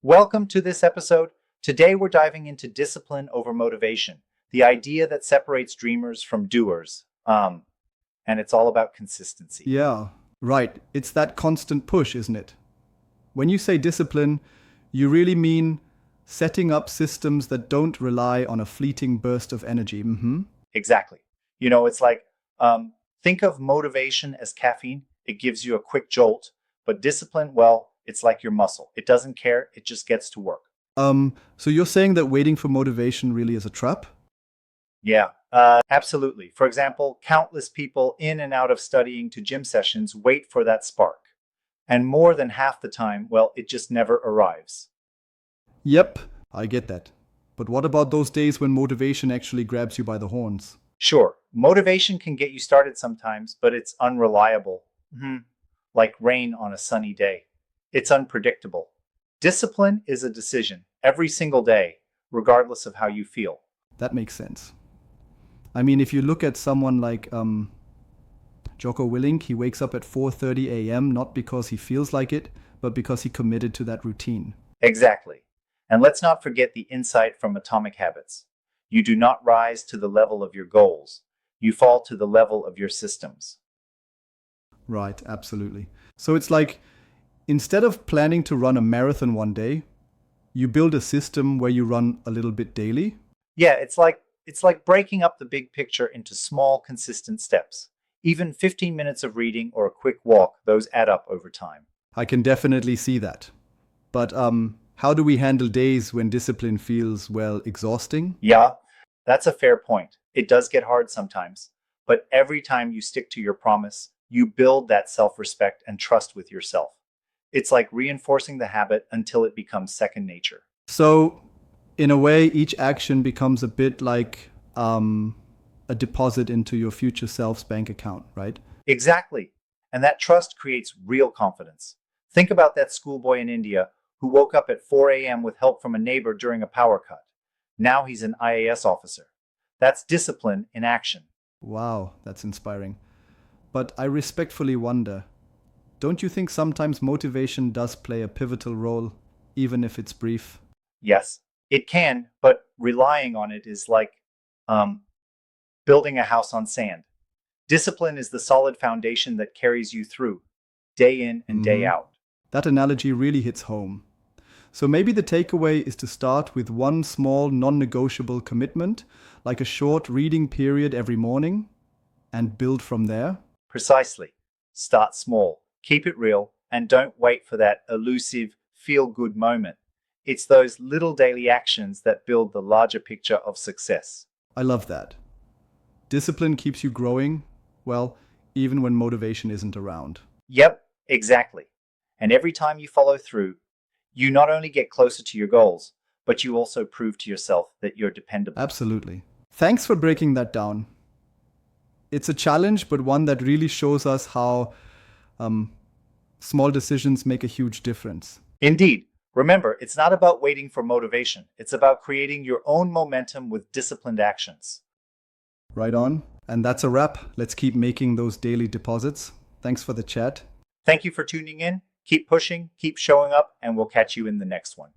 Welcome to this episode. Today we're diving into discipline over motivation, the idea that separates dreamers from doers. And it's all about consistency. Yeah, right. It's that constant push, isn't it? When you say discipline, you really mean setting up systems that don't rely on a fleeting burst of energy. Exactly. It's like, think of motivation as caffeine. It gives you a quick jolt, but discipline, well, it's like your muscle. It doesn't care, it just gets to work. So you're saying that waiting for motivation really is a trap? Yeah, absolutely. For example, countless people in and out of studying to gym sessions wait for that spark. And more than half the time, well, it just never arrives. Yep, I get that. But what about those days when motivation actually grabs you by the horns? Sure, motivation can get you started sometimes, but it's unreliable. Like rain on a sunny day. It's unpredictable. Discipline is a decision every single day, regardless of how you feel. That makes sense. I mean, if you look at someone like Jocko Willink, he wakes up at 4:30 a.m. not because he feels like it, but because he committed to that routine. Exactly. And let's not forget the insight from Atomic Habits. You do not rise to the level of your goals. You fall to the level of your systems. Right, absolutely. So it's like, instead of planning to run a marathon one day, you build a system where you run a little bit daily. Yeah, it's like breaking up the big picture into small, consistent steps. Even 15 minutes of reading or a quick walk, those add up over time. I can definitely see that. But how do we handle days when discipline feels, well, exhausting? Yeah, that's a fair point. It does get hard sometimes. But every time you stick to your promise, you build that self-respect and trust with yourself. It's like reinforcing the habit until it becomes second nature. So, in a way, each action becomes a bit like a deposit into your future self's bank account, right? Exactly. And that trust creates real confidence. Think about that schoolboy in India who woke up at 4 a.m. with help from a neighbor during a power cut. Now he's an IAS officer. That's discipline in action. Wow, that's inspiring. But I respectfully wonder, don't you think sometimes motivation does play a pivotal role, even if it's brief? Yes, it can, but relying on it is like building a house on sand. Discipline is the solid foundation that carries you through, day in and day out. That analogy really hits home. So maybe the takeaway is to start with one small non-negotiable commitment, like a short reading period every morning, and build from there. Precisely. Start small, keep it real, and don't wait for that elusive, feel-good moment. It's those little daily actions that build the larger picture of success. I love that. Discipline keeps you growing, well, even when motivation isn't around. Yep, exactly. And every time you follow through, you not only get closer to your goals, but you also prove to yourself that you're dependable. Absolutely. Thanks for breaking that down. It's a challenge, but one that really shows us how small decisions make a huge difference. Indeed. Remember, it's not about waiting for motivation. It's about creating your own momentum with disciplined actions. Right on. And that's a wrap. Let's keep making those daily deposits. Thanks for the chat. Thank you for tuning in. Keep pushing, keep showing up, and we'll catch you in the next one.